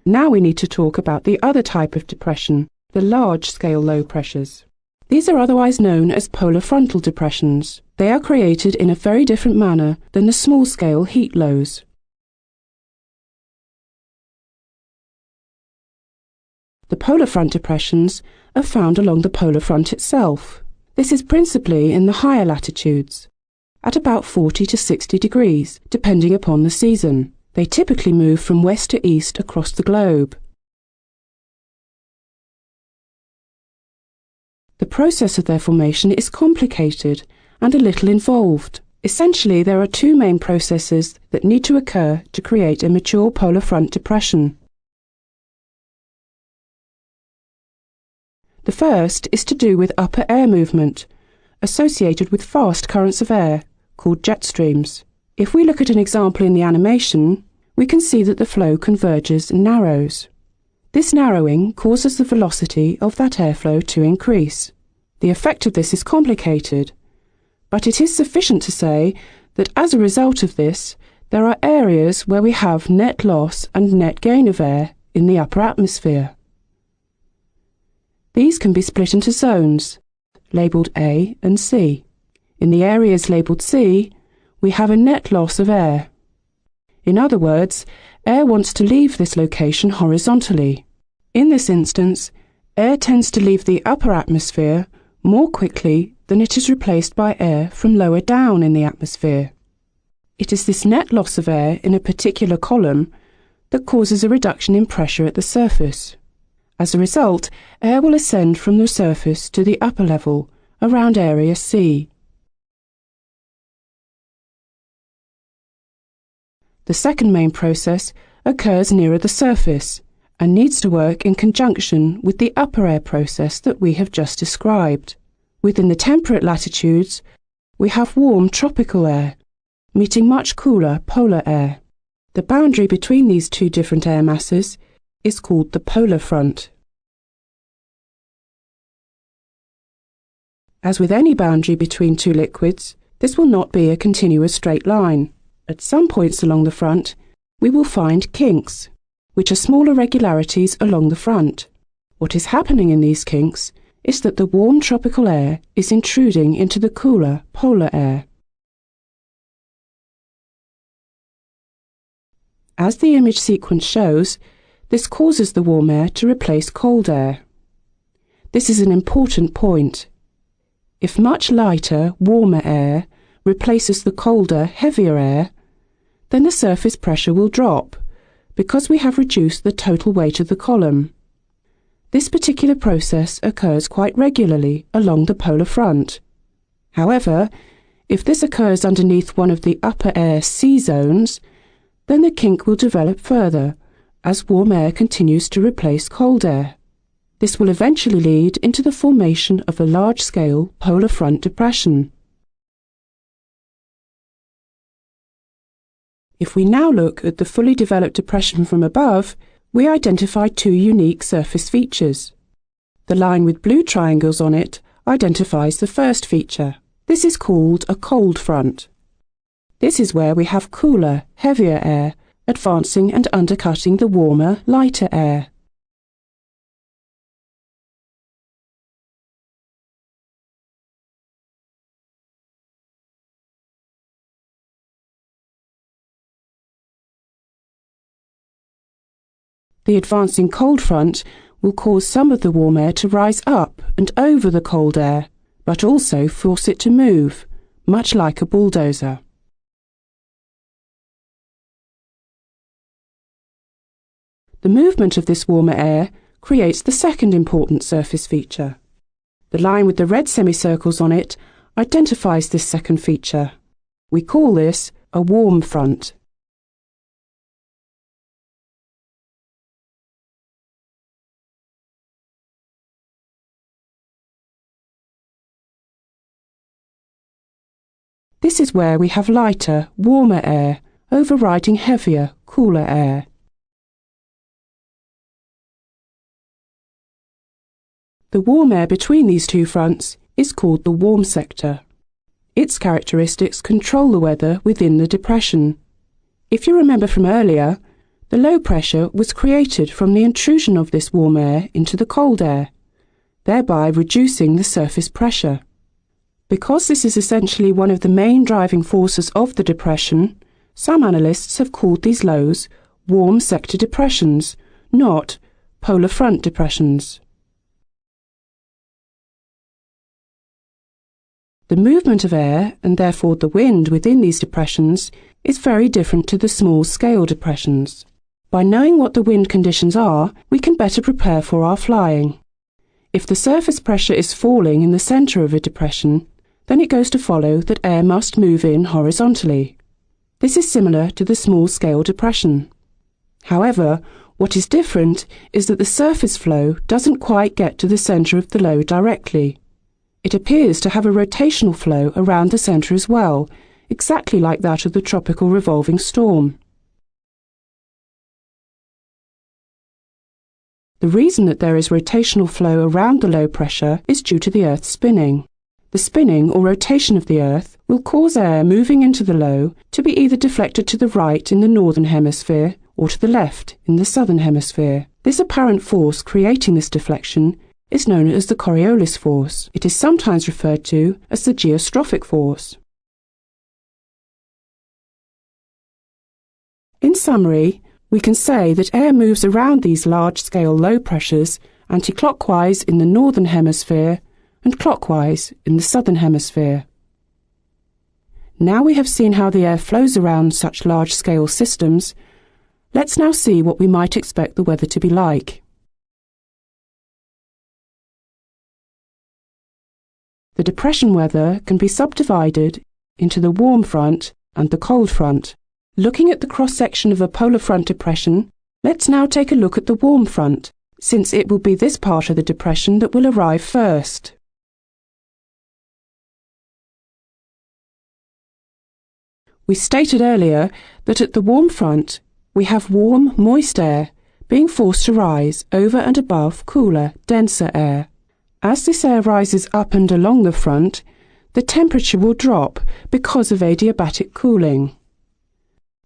Now we need to talk about the other type of depression, the large-scale low pressures. These are otherwise known as polar frontal depressions. They are created in a very different manner than the small-scale heat lows. The polar front depressions are found along the polar front itself. This is principally in the higher latitudes, at about 40 to 60 degrees, depending upon the season. They typically move from west to east across the globe. The process of their formation is complicated and a little involved. Essentially, there are two main processes that need to occur to create a mature polar front depression. The first is to do with upper air movement, associated with fast currents of air, called jet streams. If we look at an example in the animation, we can see that the flow converges and narrows. This narrowing causes the velocity of that airflow to increase. The effect of this is complicated, but it is sufficient to say that as a result of this, there are areas where we have net loss and net gain of air in the upper atmosphere. These can be split into zones, labelled A and C. In the areas labelled C, we have a net loss of air. In other words, air wants to leave this location horizontally. In this instance, air tends to leave the upper atmosphere more quickly than it is replaced by air from lower down in the atmosphere. It is this net loss of air in a particular column that causes a reduction in pressure at the surface. As a result, air will ascend from the surface to the upper level, around area C. The second main process occurs nearer the surface and needs to work in conjunction with the upper air process that we have just described. Within the temperate latitudes, we have warm tropical air, meeting much cooler polar air. The boundary between these two different air masses is called the polar front. As with any boundary between two liquids, this will not be a continuous straight line. At some points along the front, we will find kinks, which are small irregularities along the front. What is happening in these kinks is that the warm tropical air is intruding into the cooler polar air. As the image sequence shows, this causes the warm air to replace cold air. This is an important point. If much lighter, warmer air replaces the colder, heavier air, then the surface pressure will drop because we have reduced the total weight of the column. This particular process occurs quite regularly along the polar front. However, if this occurs underneath one of the upper air C zones, then the kink will develop further as warm air continues to replace cold air. This will eventually lead into the formation of a large-scale polar front depression. If we now look at the fully developed depression from above, we identify two unique surface features. The line with blue triangles on it identifies the first feature. This is called a cold front. This is where we have cooler, heavier air advancing and undercutting the warmer, lighter air. The advancing cold front will cause some of the warm air to rise up and over the cold air, but also force it to move, much like a bulldozer. The movement of this warmer air creates the second important surface feature. The line with the red semicircles on it identifies this second feature. We call this a warm front. This is where we have lighter, warmer air overriding heavier, cooler air. The warm air between these two fronts is called the warm sector. Its characteristics control the weather within the depression. If you remember from earlier, The low pressure was created from the intrusion of this warm air into the cold air, thereby reducing the surface pressure. Because this is essentially one of the main driving forces of the depression, some analysts have called these lows warm sector depressions, not polar front depressions. The movement of air, and therefore the wind within these depressions, is very different to the small-scale depressions. By knowing what the wind conditions are, we can better prepare for our flying. If the surface pressure is falling in the centre of a depression, then it goes to follow that air must move in horizontally. This is similar to the small-scale depression. However, what is different is that the surface flow doesn't quite get to the centre of the low directly. It appears to have a rotational flow around the centre as well, exactly like that of the tropical revolving storm. The reason that there is rotational flow around the low pressure is due to the Earth's spinning. The spinning or rotation of the Earth will cause air moving into the low to be either deflected to the right in the northern hemisphere or to the left in the southern hemisphere. This apparent force creating this deflection is known as the Coriolis force. It is sometimes referred to as the geostrophic force. In summary, we can say that air moves around these large-scale low pressures anti-clockwise in the northern hemisphere and clockwise in the southern hemisphere. Now we have seen how the air flows around such large-scale systems, let's now see what we might expect the weather to be like. The depression weather can be subdivided into the warm front and the cold front. Looking at the cross-section of a polar front depression, let's now take a look at the warm front, since it will be this part of the depression that will arrive first. We stated earlier that at the warm front, we have warm, moist air being forced to rise over and above cooler, denser air. As this air rises up and along the front, the temperature will drop because of adiabatic cooling.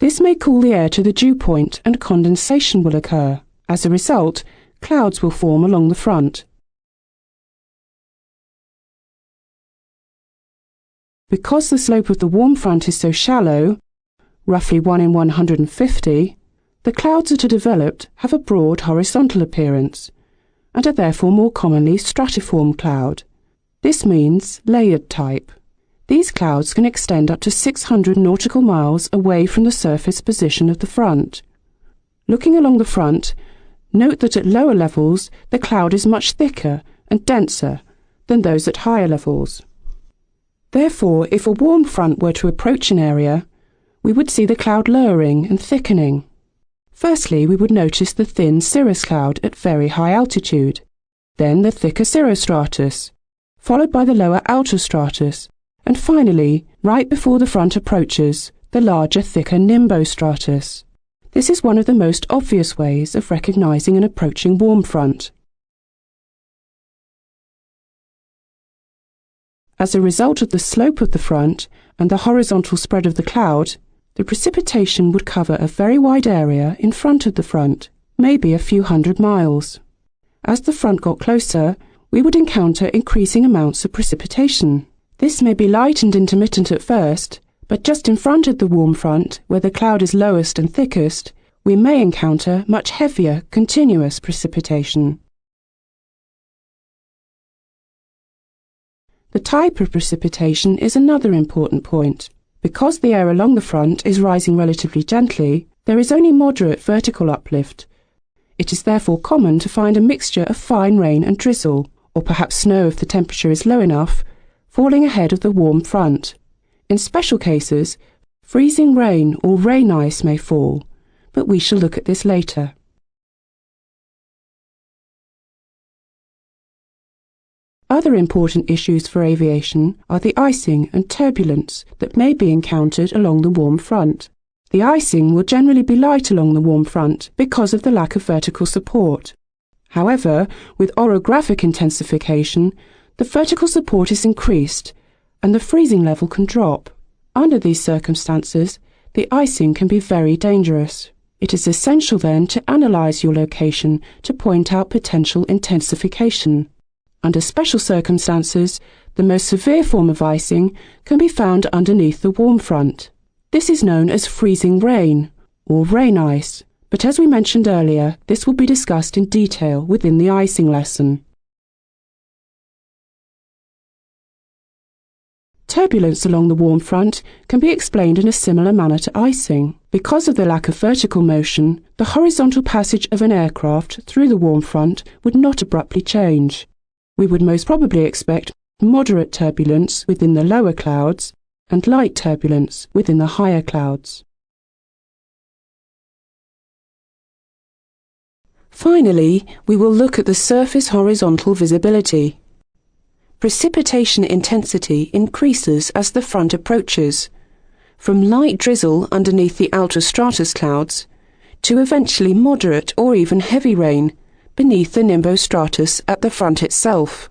This may cool the air to the dew point and condensation will occur. As a result, clouds will form along the front. Because the slope of the warm front is so shallow, roughly 1 in 150, the clouds that are developed have a broad horizontal appearance and are therefore more commonly stratiform cloud. This means layered type. These clouds can extend up to 600 nautical miles away from the surface position of the front. Looking along the front, note that at lower levels the cloud is much thicker and denser than those at higher levels. Therefore, if a warm front were to approach an area, we would see the cloud lowering and thickening. Firstly, we would notice the thin cirrus cloud at very high altitude, then the thicker cirrostratus, followed by the lower altostratus, and finally, right before the front approaches, the larger, thicker nimbostratus. This is one of the most obvious ways of recognizing an approaching warm front. As a result of the slope of the front and the horizontal spread of the cloud, the precipitation would cover a very wide area in front of the front, maybe a few hundred miles. As the front got closer, we would encounter increasing amounts of precipitation. This may be light and intermittent at first, but just in front of the warm front, where the cloud is lowest and thickest, we may encounter much heavier, continuous precipitation. The type of precipitation is another important point. Because the air along the front is rising relatively gently, there is only moderate vertical uplift. It is therefore common to find a mixture of fine rain and drizzle, or perhaps snow if the temperature is low enough, falling ahead of the warm front. In special cases, freezing rain or rain ice may fall, but we shall look at this later. Other important issues for aviation are the icing and turbulence that may be encountered along the warm front. The icing will generally be light along the warm front because of the lack of vertical support. However, with orographic intensification, the vertical support is increased and the freezing level can drop. Under these circumstances, the icing can be very dangerous. It is essential then to analyse your location to point out potential intensification. Under special circumstances, the most severe form of icing can be found underneath the warm front. This is known as freezing rain, or rain ice, but as we mentioned earlier, this will be discussed in detail within the icing lesson. Turbulence along the warm front can be explained in a similar manner to icing. Because of the lack of vertical motion, the horizontal passage of an aircraft through the warm front would not abruptly change. We would most probably expect moderate turbulence within the lower clouds and light turbulence within the higher clouds. Finally, we will look at the surface horizontal visibility. Precipitation intensity increases as the front approaches, from light drizzle underneath the outer stratus clouds to eventually moderate or even heavy rain beneath the nimbostratus at the front itself.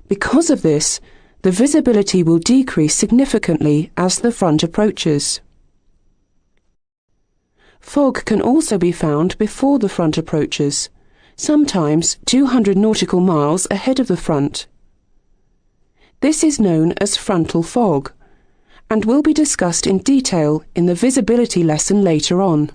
Because of this, the visibility will decrease significantly as the front approaches. Fog can also be found before the front approaches, sometimes 200 nautical miles ahead of the front. This is known as frontal fog, and will be discussed in detail in the visibility lesson later on.